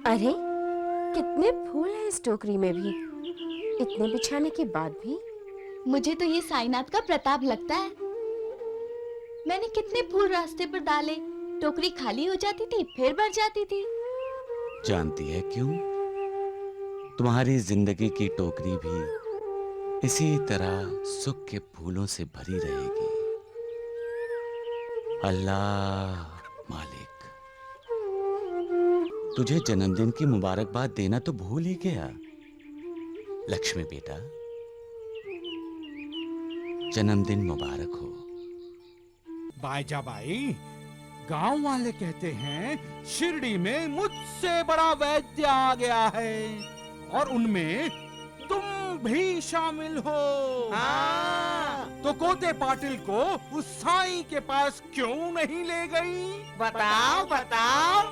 अरे कितने फूल हैं इस टोकरी में भी, इतने बिछाने के बाद भी। मुझे तो ये साईनाथ का प्रताप लगता है। मैंने कितने फूल रास्ते पर डाले, टोकरी खाली हो जाती थी फिर भर जाती थी। जानती है क्यों? तुम्हारी जिंदगी की टोकरी भी इसी तरह सुख के फूलों से भरी रहेगी। अल्लाह मालिक, तुझे जन्मदिन की मुबारकबाद देना तो भूल ही गया। लक्ष्मी बेटा, जन्मदिन मुबारक हो। बाईजाबाई, गांव वाले कहते हैं शिरडी में मुझसे बड़ा वैद्य आ गया है और उनमें तुम भी शामिल हो। तो कोते पाटिल को उस साईं के पास क्यों नहीं ले गई? बताओ बताओ।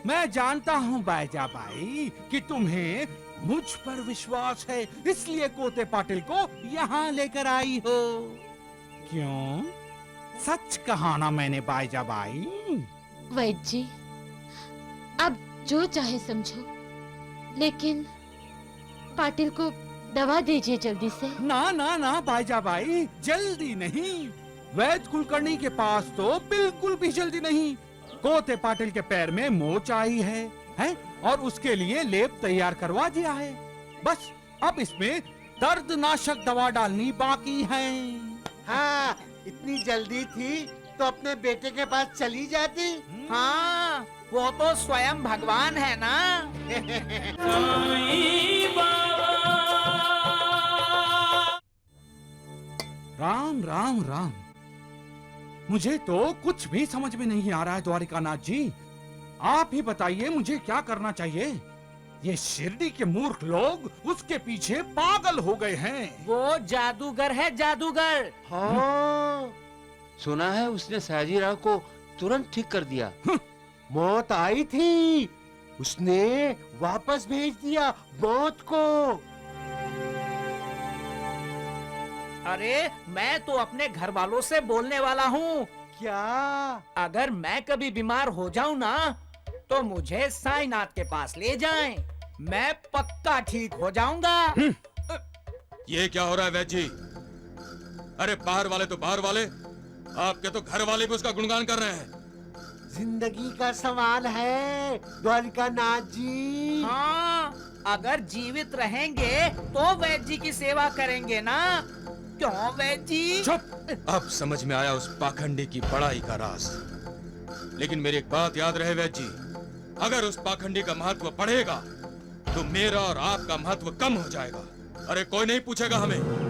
मैं जानता हूँ बाईजाबाई कि तुम्हें मुझ पर विश्वास है, इसलिए कोते पाटिल को यहाँ लेकर आई हो। क्यों? सच कहा ना मैंने बाईजाबाई? वैद्य जी, अब जो चाहे समझो, लेकिन पाटिल को दवा दीजिए जल्दी से। ना ना ना बाईजाबाई, जल्दी नहीं। वैद्य कुलकर्णी के पास तो बिल्कुल भी जल्दी नहीं। कोते पाटिल के पैर में मोच आई है और उसके लिए लेप तैयार करवा दिया है। बस अब इसमें दर्दनाशक दवा डालनी बाकी है। हाँ, इतनी जल्दी थी तो अपने बेटे के पास चली जाती। हाँ, वो तो स्वयं भगवान है ना। राम राम राम। मुझे तो कुछ भी समझ में नहीं आ रहा है द्वारिकानाथ जी। आप ही बताइए मुझे क्या करना चाहिए। ये शिरडी के मूर्ख लोग उसके पीछे पागल हो गए हैं। वो जादूगर है, जादूगर। हाँ, सुना है उसने सयाजीराव को तुरंत ठीक कर दिया। मौत आई थी, उसने वापस भेज दिया मौत को। अरे मैं तो अपने घर वालों से बोलने वाला हूँ। क्या? अगर मैं कभी बीमार हो जाऊँ ना, तो मुझे साईनाथ के पास ले जाएं। मैं पक्का ठीक हो जाऊंगा। ये क्या हो रहा है वैद्य जी? अरे बाहर वाले तो बाहर वाले, आपके तो घर वाले भी उसका गुणगान कर रहे हैं। जिंदगी का सवाल है द्वारिकानाथ जी। हाँ, अगर जीवित रहेंगे तो वैद्य जी की सेवा करेंगे ना। क्यों वैद्य जी? चुप! अब समझ में आया उस पाखंडी की बड़ाई का राज। लेकिन मेरी एक बात याद रहे वैद्य जी, अगर उस पाखंडी का महत्व बढ़ेगा तो मेरा और आपका महत्व कम हो जाएगा। अरे कोई नहीं पूछेगा हमें।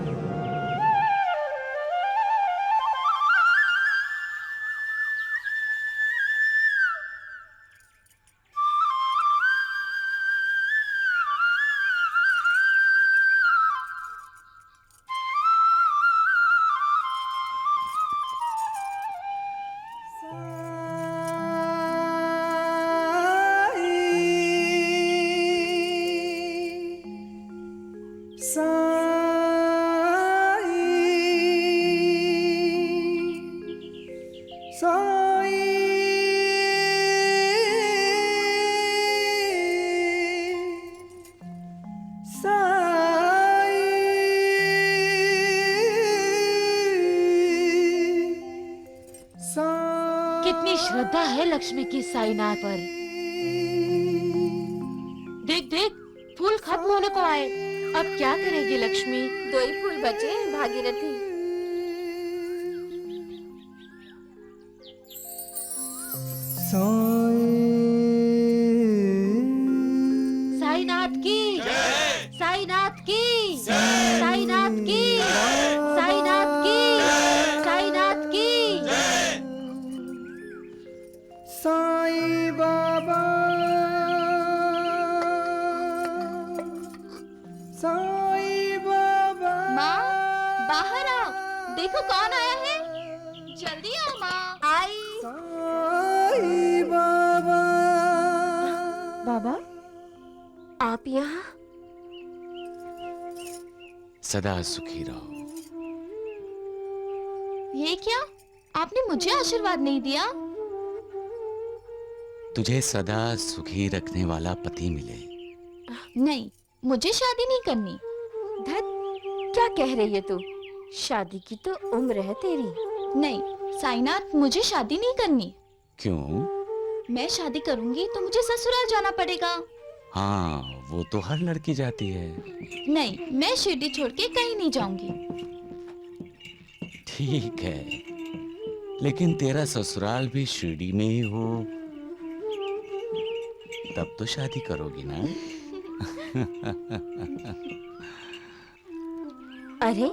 कितनी श्रद्धा है लक्ष्मी की साईनाथ पर। देख देख, फूल खत्म होने को आए। अब क्या करेगी लक्ष्मी? 2 ही फूल बचे हैं भागीरथी। साईनाथ की, साईनाथ की, साईनाथ की, साईनाथ की, साईनाथ की। साईं बाबा, साईं बाबा। माँ, बाहर आओ, देखो कौन आया है। जल्दी आओ माँ। आई। साईं बाबा। बाबा, आप यहाँ? सदा सुखी रहो। ये क्या? आपने मुझे आशीर्वाद नहीं दिया? तुझे सदा सुखी रखने वाला पति मिले। नहीं, मुझे शादी नहीं करनी। धत, क्या कह रही है तू? शादी की तो उम्र है तेरी। नहीं साईनाथ, मुझे शादी नहीं करनी। क्यों? मैं शादी करूंगी तो मुझे ससुराल जाना पड़ेगा। हाँ, वो तो हर लड़की जाती है। नहीं, मैं शिरडी छोड़ के कहीं नहीं जाऊंगी। ठीक है, लेकिन तेरा ससुराल भी शिरडी में ही हो, तब तो शादी करोगी ना? अरे,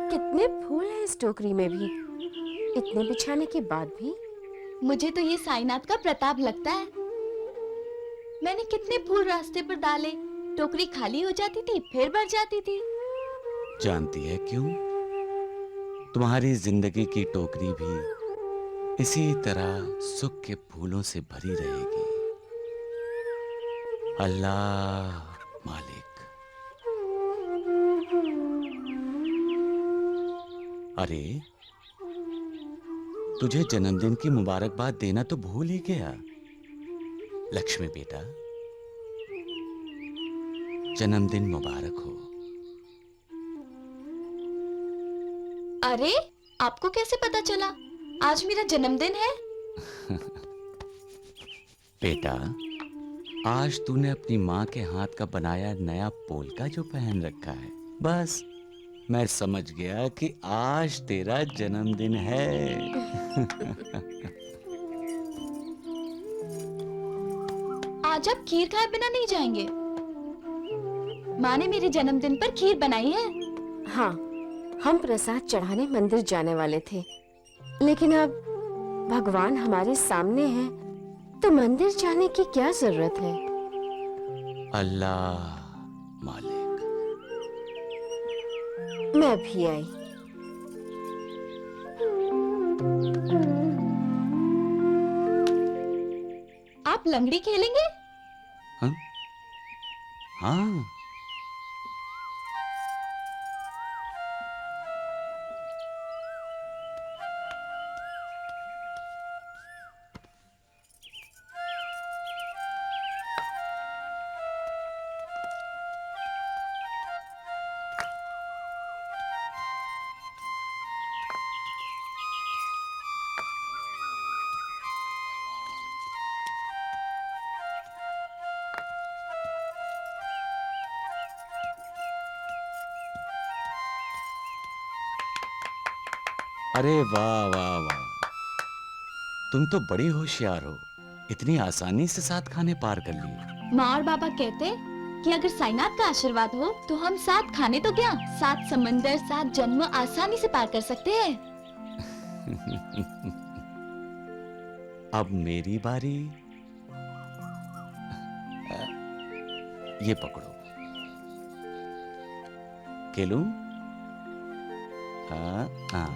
कितने फूल हैं इस टोकरी में भी। इतने बिछाने के बाद भी। मुझे तो ये साईनाथ का प्रताप लगता है। मैंने कितने फूल रास्ते पर डाले, टोकरी खाली हो जाती थी, फिर भर जाती थी। जानती है क्यों? तुम्हारी जिंदगी की टोकरी भी इसी तरह सुख के फूलों से भरी रहेगी। अल्लाह मालिक। अरे, तुझे जन्मदिन की मुबारकबाद देना तो भूल ही गया। लक्ष्मी बेटा, जन्मदिन मुबारक हो। अरे, आपको कैसे पता चला आज मेरा जन्मदिन है? बेटा, आज तूने अपनी माँ के हाथ का बनाया नया पोलका जो पहन रखा है, बस मैं समझ गया कि आज तेरा जन्मदिन है। आज आप खीर खाए बिना नहीं जाएंगे? माँ ने मेरे जन्मदिन पर खीर बनाई है। हाँ, हम प्रसाद चढ़ाने मंदिर जाने वाले थे, लेकिन अब भगवान हमारे सामने हैं, तो मंदिर जाने की क्या जरूरत है? अल्लाह मालिक। मैं भी आई। आप लंगड़ी खेलेंगे? हाँ? हाँ। अरे वाह वाह वाह, तुम तो बड़ी होशियार हो। इतनी आसानी से 7 खाने पार कर लिए। माँ और बाबा कहते कि अगर साईनाथ का आशीर्वाद हो तो हम 7 खाने तो क्या, 7 समंदर, 7 जन्म आसानी से पार कर सकते हैं। अब मेरी बारी। ये पकड़ो। खेलूं? हाँ।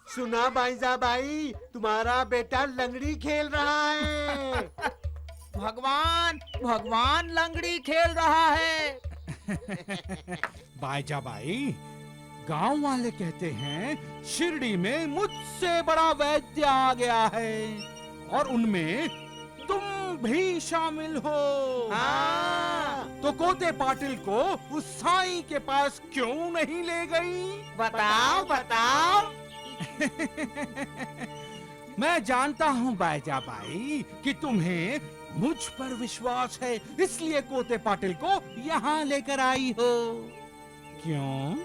सुना भाईजा भाई, तुम्हारा बेटा लंगड़ी खेल रहा है। भगवान भगवान लंगड़ी खेल रहा है। बाईजा भाई, गांव वाले कहते हैं शिरडी में मुझसे बड़ा वैद्य आ गया है और उनमें तुम भी शामिल हो। हाँ। तो कोते पाटिल को उस साईं के पास क्यों नहीं ले गई? बताओ बताओ। मैं जानता हूँ बाईजा भाई कि तुम्हें मुझ पर विश्वास है, इसलिए कोते पाटिल को यहाँ लेकर आई हो। क्यों?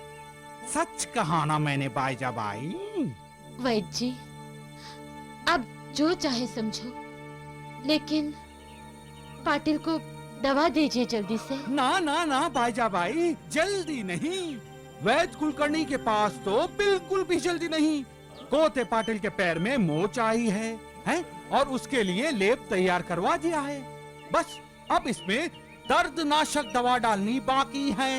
सच कहा ना मैंने बाईजा भाई? वैद्य जी, अब जो चाहे समझो, लेकिन पाटिल को दवा दीजिए जल्दी से। ना ना ना बाईजा भाई, जल्दी नहीं। वैद्य कुलकर्णी के पास तो बिल्कुल भी जल्दी नहीं। कोते पाटिल के पैर में मोच आई है और उसके लिए लेप तैयार करवा दिया है। बस अब इसमें दर्दनाशक दवा डालनी बाकी है।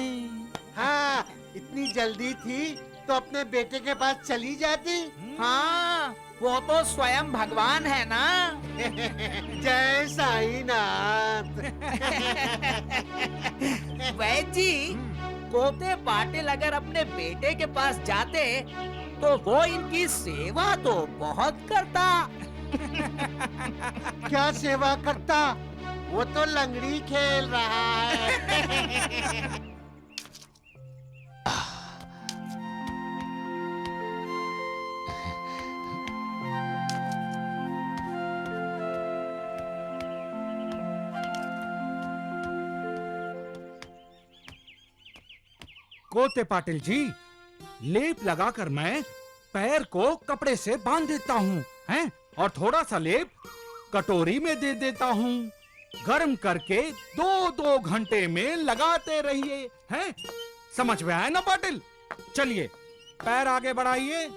हाँ, इतनी जल्दी थी तो अपने बेटे के पास चली जाती। हाँ, वो तो स्वयं भगवान है ना। जय साईनाथ। वैद्य जी, कोते पाटिल अगर अपने बेटे के पास जाते तो वो इनकी सेवा तो बहुत करता। क्या सेवा करता? वो तो लंगड़ी खेल रहा है। कोते पाटिल जी, लेप लगाकर मैं पैर को कपड़े से बांध देता हूँ, हैं? और थोड़ा सा लेप कटोरी में दे देता हूँ। गर्म करके 2-2 घंटे में लगाते रहिए, हैं? समझ में आया ना पाटिल? चलिए पैर आगे बढ़ाइए।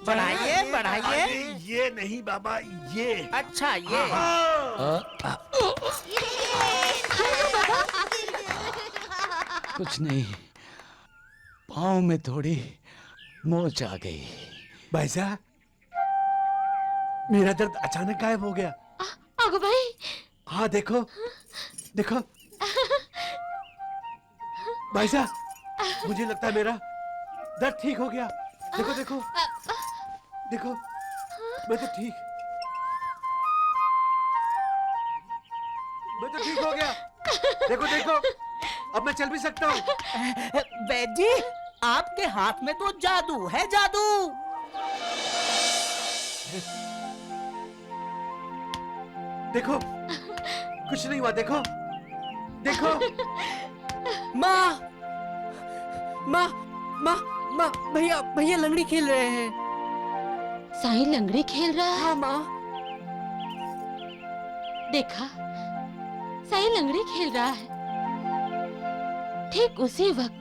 बढ़ाइए बढ़ाइए। ये नहीं बाबा, ये। अच्छा, ये। कुछ नहीं, पाँव में थोड़ी मोच आ गई। भाई साहब, मेरा दर्द अचानक गायब हो गया। आगो भाई। हाँ देखो, देखो। भाई साहब, मुझे लगता है मेरा दर्द ठीक हो गया। देखो देखो देखो, मैं तो ठीक हो गया। देखो देखो, अब मैं चल भी सकता हूँ। वैद्य जी, आपके हाथ में तो जादू है, जादू। देखो, कुछ नहीं हुआ। देखो देखो। माँ, माँ, माँ, माँ, भैया भैया लंगड़ी खेल रहे हैं। साईं लंगड़ी खेल रहा है। हाँ माँ। देखा, साईं लंगड़ी खेल रहा है। ठीक उसी वक्त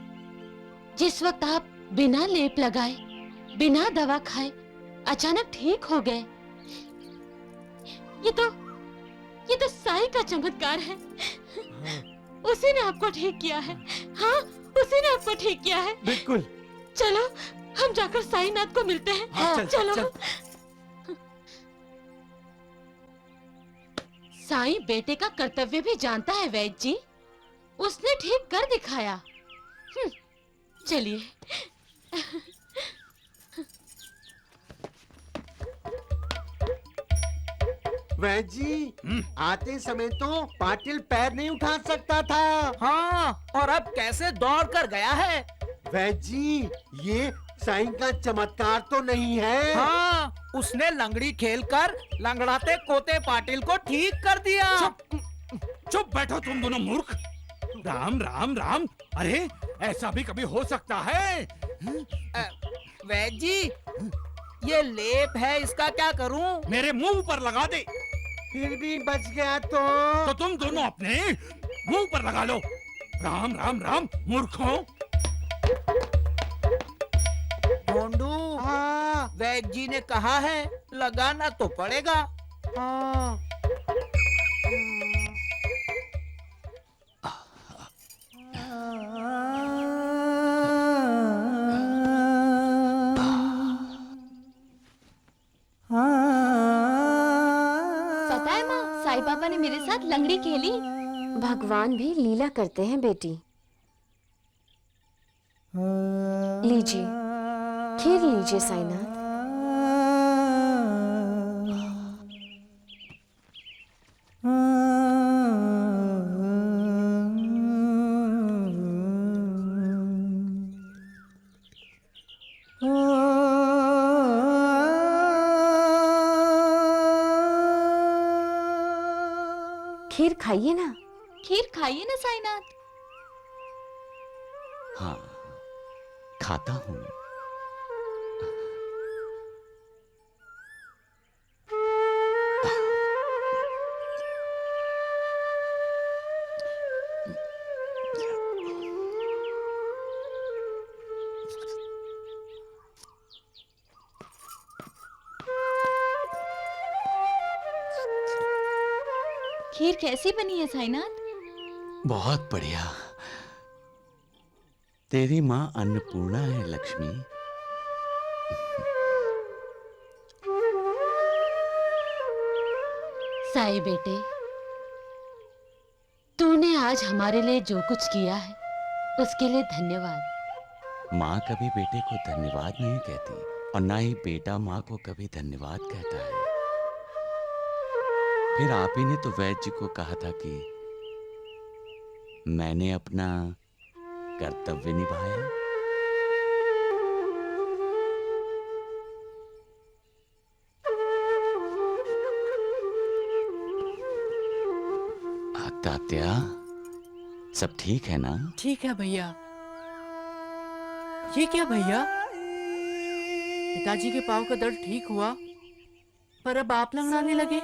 जिस वक्त आप बिना लेप लगाए, बिना दवा खाए अचानक ठीक हो गए। ये तो साईं का चमत्कार है। उसी ने आपको ठीक किया है। हाँ, उसी ने आपको ठीक किया है। बिल्कुल। चलो हम जाकर साईनाथ को मिलते हैं। हाँ, चलो। चल। साईं बेटे का कर्तव्य भी जानता है वैद्य जी। उसने ठीक कर दिखाया। चलिए। वैद्य जी, आते समय तो पाटिल पैर नहीं उठा सकता था। हाँ, और अब कैसे दौड़ कर गया है। वैद्य जी, ये साईं का चमत्कार तो नहीं है। हाँ, उसने लंगड़ी खेलकर लंगड़ाते कोते पाटिल को ठीक कर दिया। चुप बैठो तुम दोनों मूर्ख। राम राम राम। अरे ऐसा भी कभी हो सकता है? वैद्य जी, ये लेप है, इसका क्या करूं? मेरे मुंह पर लगा दे। फिर भी बच गया तो तुम दोनों अपने मुंह पर लगा लो। राम राम राम मूर्खों। ढोंडू, हाँ वैद्य जी ने कहा है लगाना तो पड़ेगा। हाँ। पता है माँ, साईं बाबा ने मेरे साथ लंगड़ी खेली। भगवान भी लीला करते हैं बेटी। लीजिए, खीर लीजिए साईनाथ। खीर खाइए ना। खीर खाइए ना साईनाथ। हाँ, खाता हूँ। खीर कैसी बनी है साईनाथ? बहुत बढ़िया। तेरी माँ अन्नपूर्णा है लक्ष्मी। साई बेटे, तूने आज हमारे लिए जो कुछ किया है उसके लिए धन्यवाद। माँ कभी बेटे को धन्यवाद नहीं कहती और ना ही बेटा माँ को कभी धन्यवाद कहता है। फिर आप ही ने तो वैद्य जी को कहा था कि मैंने अपना कर्तव्य निभाया। तात्या, सब ठीक है ना? ठीक है भैया। ये क्या भैया, पिताजी के पाँव का दर्द ठीक हुआ पर अब आप लंगड़ाने लगे।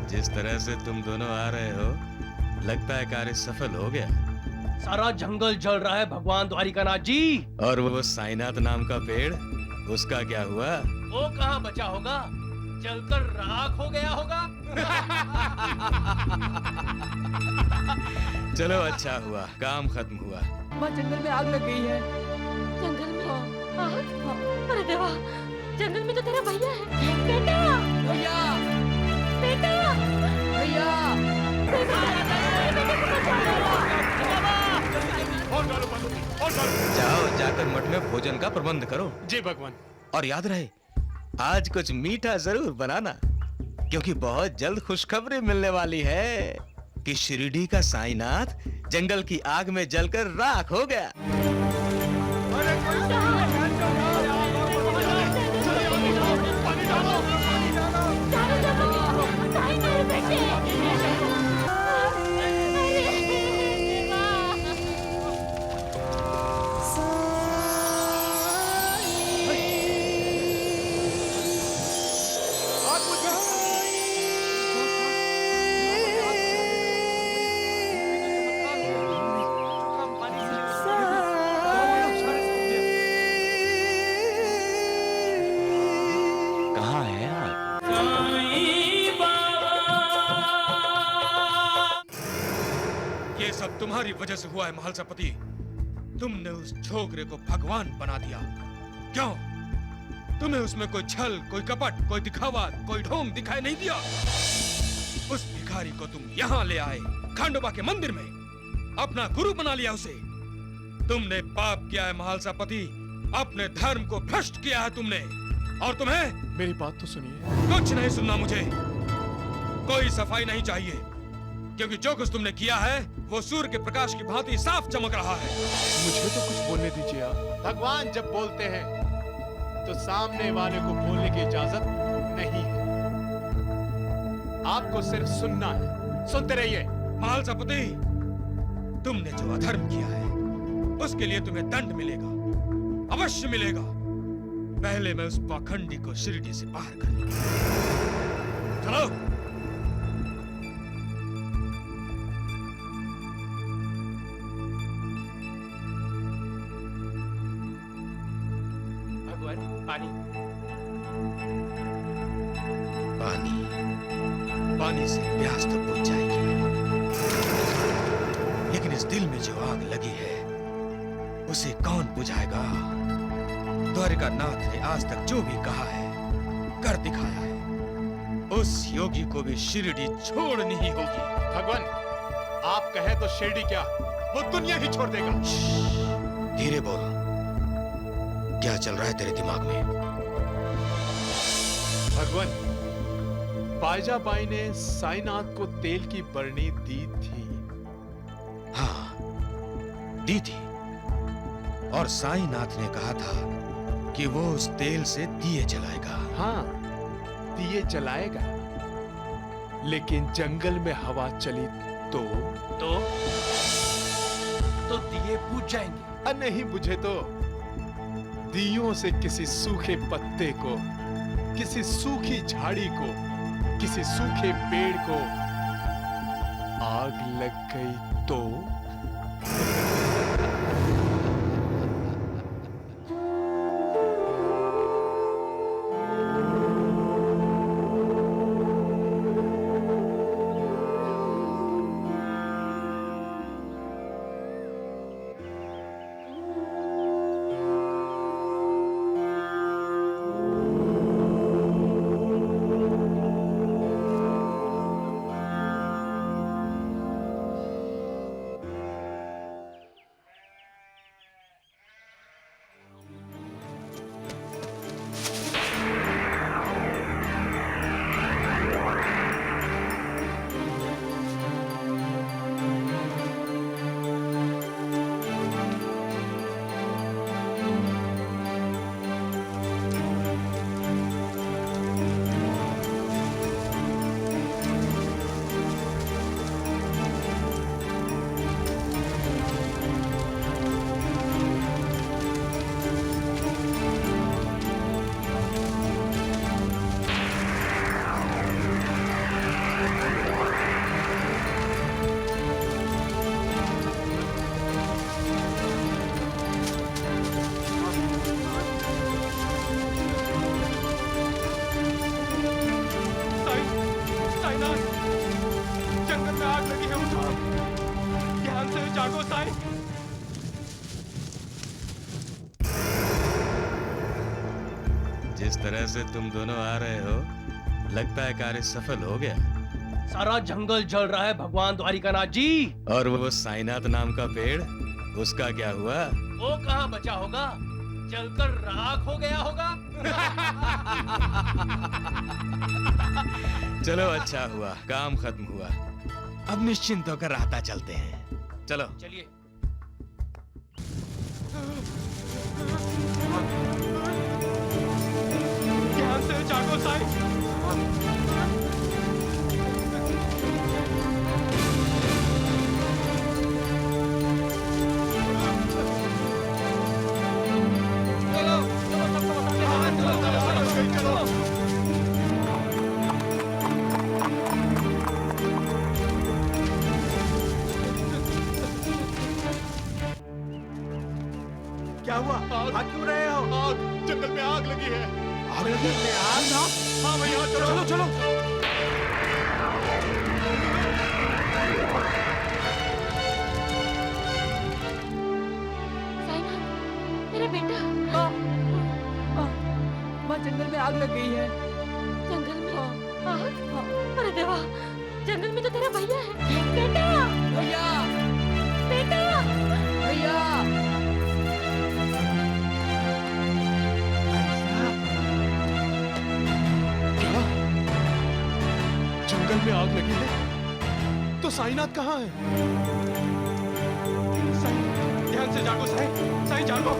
जिस तरह से तुम दोनों आ रहे हो, लगता है कार्य सफल हो गया। सारा जंगल जल रहा है भगवान द्वारिकानाथ जी। और वो साईनाथ नाम का पेड़, उसका क्या हुआ? वो कहाँ बचा होगा, जलकर राख हो गया होगा। चलो अच्छा हुआ, काम खत्म हुआ। वहाँ जंगल में आग लग गई है। जंगल में आग? अरे देवा, जंगल में तो तेरा भैया है। बेटा, भैया, बेटा, भैया, जाओ, जाकर मठ में भोजन का प्रबंध करो। जी भगवान। और याद रहे, आज कुछ मीठा जरूर बनाना, क्योंकि बहुत जल्द खुशखबरी मिलने वाली है कि शिरडी का साईनाथ जंगल की आग में जलकर राख हो गया। कहाँ है आप? ये सब तुम्हारी वजह से हुआ है महालसापति। तुमने उस छोकरे को भगवान बना दिया। क्यों? तुम्हें उसमें कोई छल, कोई कपट, कोई दिखावा, कोई ढोंग दिखाई नहीं दिया। उस भिखारी को तुम यहाँ ले आए, खंडोबा के मंदिर में, अपना गुरु बना लिया उसे। तुमने पाप किया है महालसापति, अपने धर्म को भ्रष्ट किया है तुमने। और तुम्हें, मेरी बात तो सुनिए। कुछ नहीं सुनना मुझे, कोई सफाई नहीं चाहिए, क्योंकि जो कुछ तुमने किया है वो सूर्य के प्रकाश की भांति साफ चमक रहा है। मुझे तो कुछ बोलने दीजिए आप। भगवान जब बोलते हैं तो सामने वाले को बोलने की इजाजत नहीं है, आपको सिर्फ सुनना है। सुनते रहिए। महालसापति, तुमने जो अधर्म किया है उसके लिए तुम्हें दंड मिलेगा, अवश्य मिलेगा। पहले मैं उस पाखंडी को शिरडी से बाहर कर लूं। चलो। भगवान, पानी। पानी, पानी से प्यास तो बुझ जाएगी, लेकिन इस दिल में जो आग लगी है उसे कौन बुझाएगा? द्वारिकानाथ ने आज तक जो भी कहा है कर दिखाया है। उस योगी को भी शिरडी छोड़नी ही होगी। भगवान, आप कहे तो शिरडी क्या, वो दुनिया ही छोड़ देगा। धीरे बोल, क्या चल रहा है तेरे दिमाग में? भगवान, बाईजाबाई ने साईनाथ को तेल की बरनी दी थी। हाँ, दी थी। और साईनाथ ने कहा था कि वो उस तेल से दिए जलाएगा। हाँ, दिए जलाएगा, लेकिन जंगल में हवा चली तो तो दिए बुझ जाएंगे। नहीं बुझे तो दियों से किसी सूखे पत्ते को, किसी सूखी झाड़ी को, किसी सूखे पेड़ को आग लग गई तो जिस तरह से तुम दोनों आ रहे हो, लगता है कार्य सफल हो गया। सारा जंगल जल रहा है भगवान द्वारिकानाथ जी। और वो साईनाथ नाम का पेड़, उसका क्या हुआ? वो कहाँ बचा होगा, जलकर राख हो गया होगा। चलो अच्छा हुआ, काम खत्म हुआ। अब निश्चिंत होकर राहता चलते हैं। चलो चलिए। ध्यान से जागो साईं। क्या हुआ? भाग क्यों रहे हो? आग, जंगल में आग लगी है। आग लगी है? आग? हाँ भैया, चलो चलो चलो। साईनाथ, मेरा बेटा। माँ जंगल में आग लग गई है। जंगल में आग? अरे देवा, जंगल में तो तेरा भैया है। बेटा, भैया, बेटा, भैया। जंगल में आग लगी है तो साईनाथ कहाँ है? साईं, ध्यान से जागो साईं, साईं जागो।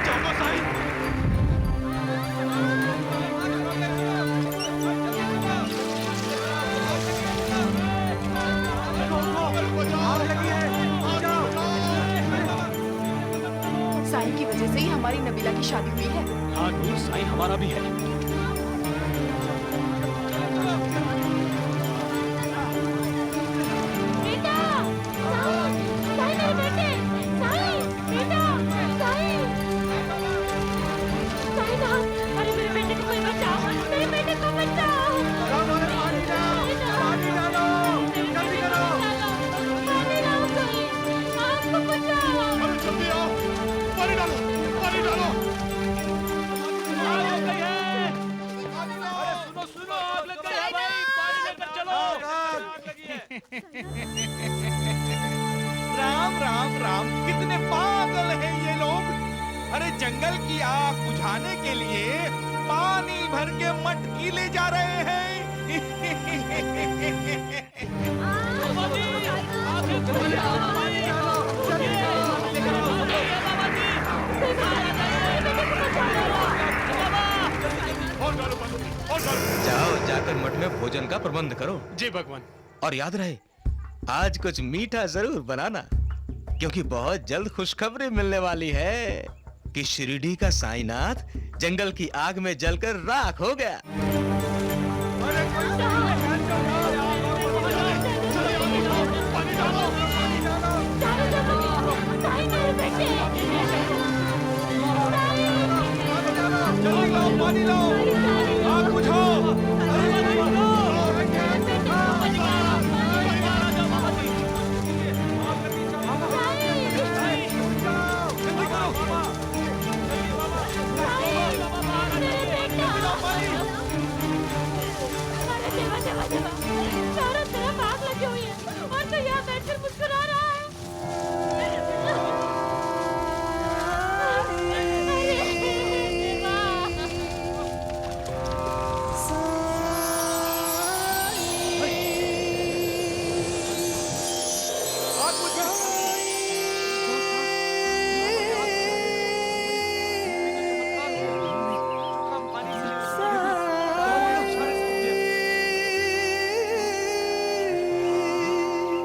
जागो साईं। आग लगी है। साईं की वजह से ही हमारी नबीला की शादी हुई है। हाँ नूर, साईं हमारा भी है। बेटा, साईं, साईं मेरे बेटे, साईं, बेटा, साईं, साईनाथ, अरे मेरे बेटे को कोई बचाओ, मेरे बेटे को बचाओ। पानी डालो, जल्दी करो। पानी लाओ कोई, आपको बचाओ। अरे जल्दी आओ, पानी डालो, पानी डालो। राम राम राम, कितने पागल हैं ये लोग। अरे जंगल की आग बुझाने के लिए पानी भर के मटकी ले जा रहे हैं। जाओ, जाकर मठ में भोजन का प्रबंध करो। जी भगवान। और याद रहे, आज कुछ मीठा जरूर बनाना, क्योंकि बहुत जल्द खुशखबरी मिलने वाली है कि शिरडी का साईनाथ जंगल की आग में जलकर राख हो गया। पानी लाओ, आग बुझाओ। चारों तरफ आग लगी हुई है और तो यहाँ बैठकर मुस्कुरा रहा है।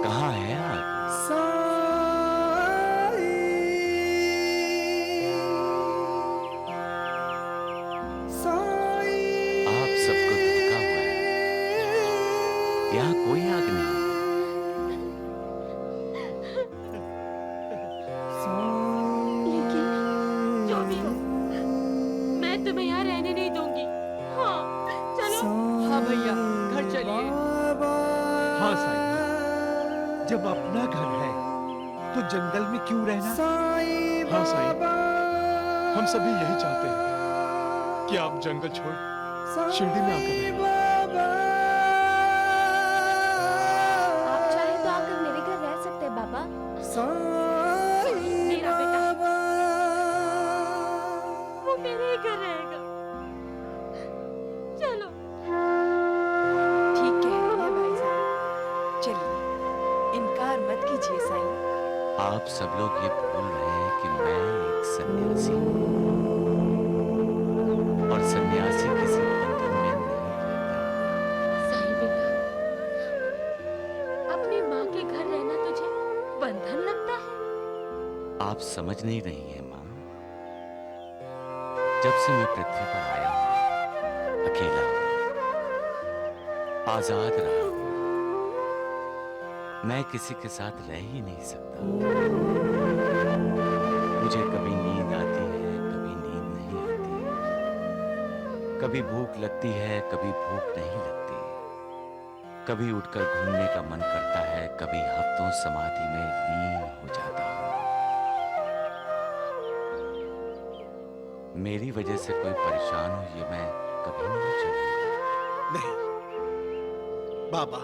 कहाँ है आग? आप सबको धोखा हुआ है, यहाँ कोई आग नहीं। लेकिन जो भी हो, मैं तुम्हें यहाँ रहने नहीं दूंगी। हाँ चलो। हाँ भैया, घर चलिए। हाँ साईं, जब अपना घर है तो जंगल में क्यों रहना? हाँ साईं, हम सभी यही चाहते हैं कि आप जंगल छोड़ शिरडी में आकर रहें। आप चाहे तो आकर मेरे घर रह सकते हैं बाबा। मेरा बेटा, वो मेरे ही घर रहेगा। चलो। ठीक कह रही है भाईजान, चलिए इनकार मत कीजिए साईं। आप सब लोग ये भूल रहे हैं कि मैं एक सन्यासी हूँ, और सन्यासी किसी बंधन में नहीं रहता। साईं बेटा, अपनी माँ के घर रहना तुझे बंधन लगता है? आप समझ नहीं रही हैं माँ। जब से मैं पृथ्वी पर आया हूँ, अकेला हूँ, आजाद रहा हूँ, मैं किसी के साथ रह ही नहीं सकता। मुझे कभी नींद आती है, कभी नींद नहीं आती, कभी भूख लगती है, कभी भूख नहीं लगती, कभी उठकर घूमने का मन करता है, कभी हफ्तों समाधि में लीन हो जाता हूँ। मेरी वजह से कोई परेशान हो ये मैं कभी नहीं चाहूंगा। नहीं बाबा,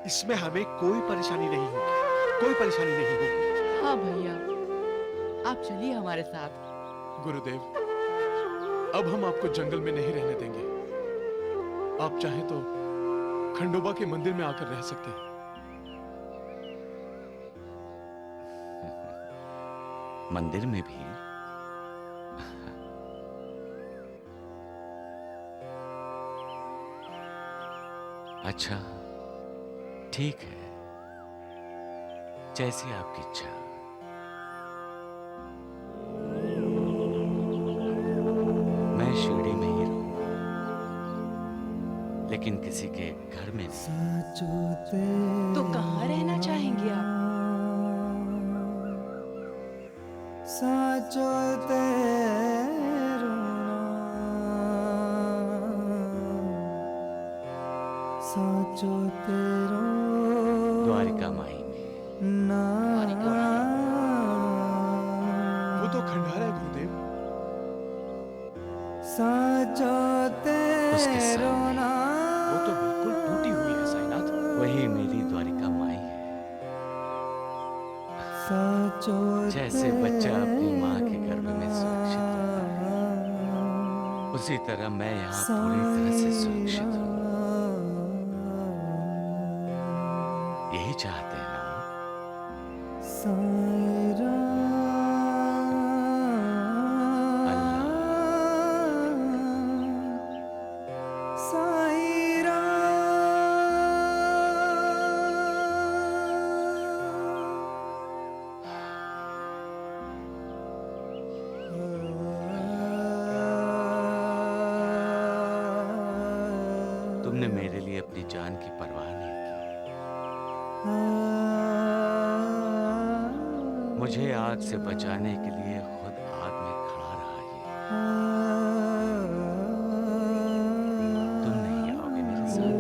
इसमें हमें कोई परेशानी नहीं होगी, कोई परेशानी नहीं होगी। हाँ भैया, आप चलिए हमारे साथ। गुरुदेव, अब हम आपको जंगल में नहीं रहने देंगे। आप चाहें तो खंडोबा के मंदिर में आकर रह सकते हैं। मंदिर में भी? अच्छा, ठीक है, जैसी आपकी इच्छा। मैं शिरडी में ही रहूंगा, लेकिन किसी के घर में नहीं। तो कहाँ रहना चाहेंगे आप? द्वारिका माई में। वो तो खंडारा है गुरुदेव। उसके सामने वो तो बिल्कुल टूटी हुई है साईनाथ। वही मेरी द्वारिका माई है। जैसे बच्चा अपनी माँ के गर्भ में सुरक्षित होता है, उसी तरह मैं यहाँ पूरी तरह से सुरक्षित हूँ। यही चाहते हैं ना? तुमने मेरे लिए अपनी जान की परवाह नहीं की। मुझे आग से बचाने के लिए खुद आग में खड़ा रहा ये। तुम नहीं आओगे मेरे साथ।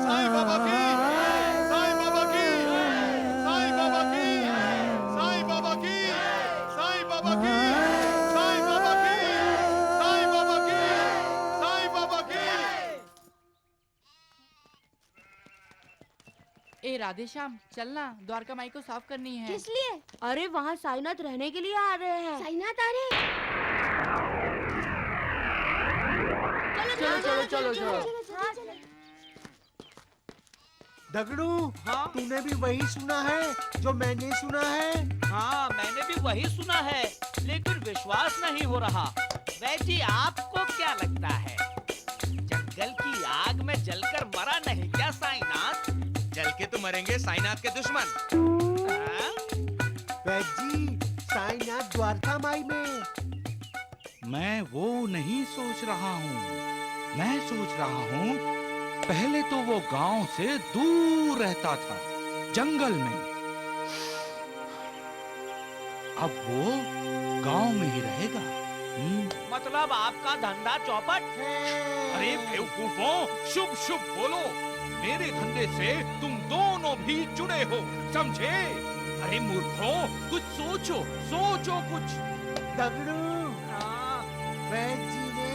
साईं बाबा की, साईं बाबा की, साईं बाबा की, साईं बाबा की, साईं बाबा की, साईं बाबा की, साईं बाबा की, साईं बाबा की। ए राधेश्याम, चलना, द्वारका माई को साफ करनी है। किस लिए? अरे वहाँ साईनाथ रहने के लिए आ रहे हैं। साईनाथ आ रहे हैं? चलो। दगड़ू, हाँ? तूने भी वही सुना है जो मैंने सुना है? हाँ, मैंने भी वही सुना है, लेकिन विश्वास नहीं हो रहा। वैजी, आपको क्या लगता है, जंगल की आग में जलकर मरा नहीं क्या साईनाथ? जल के तो मरेंगे साईनाथ के दुश्मन। हाँ? वैजी, साईनाथ द्वारका माई में। मैं वो नहीं सोच रहा हूँ। मैं सोच रहा हूँ पहले तो वो गांव से दूर रहता था, जंगल में। अब वो गांव में ही रहेगा। मतलब आपका धंधा चौपट? अरे बेवकूफों, शुभ शुभ बोलो। मेरे धंधे से तुम दोनों भी जुड़े हो, समझे? अरे मूर्खों, कुछ सोचो, सोचो कुछ। दगड़ू, हाँ? वैजी ने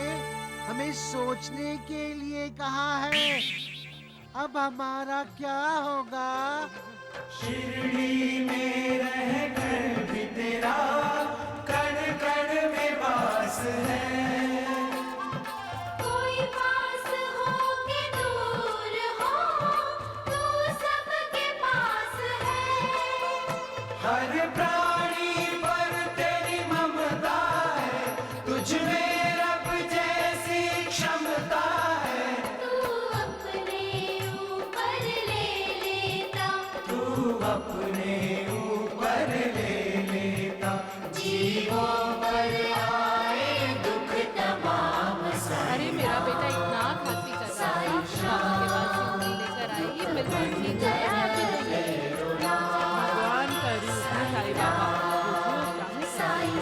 हमें सोचने के लिए कहा है। अब हमारा क्या होगा? शिरडी में रहकर भी तेरा कण कण में वास है। कोई पास हो के दूर हो, तू सबके पास है। हर प्राणी पर तेरी ममता है, तुझ में रब जैसी क्षमता है। तू अपने ऊपर ले लेता, तू अपने ऊपर ले लेता, जीवों पर आए दुख तमाम सारे। अरे मेरा बेटा इतना खांसी कर रहा है, बाबा के पास सिंदूर लेकर आए, ये बिल्कुल ठीक हो जाएगा। भगवान करूँ साईं बाबा, मुझे चाहे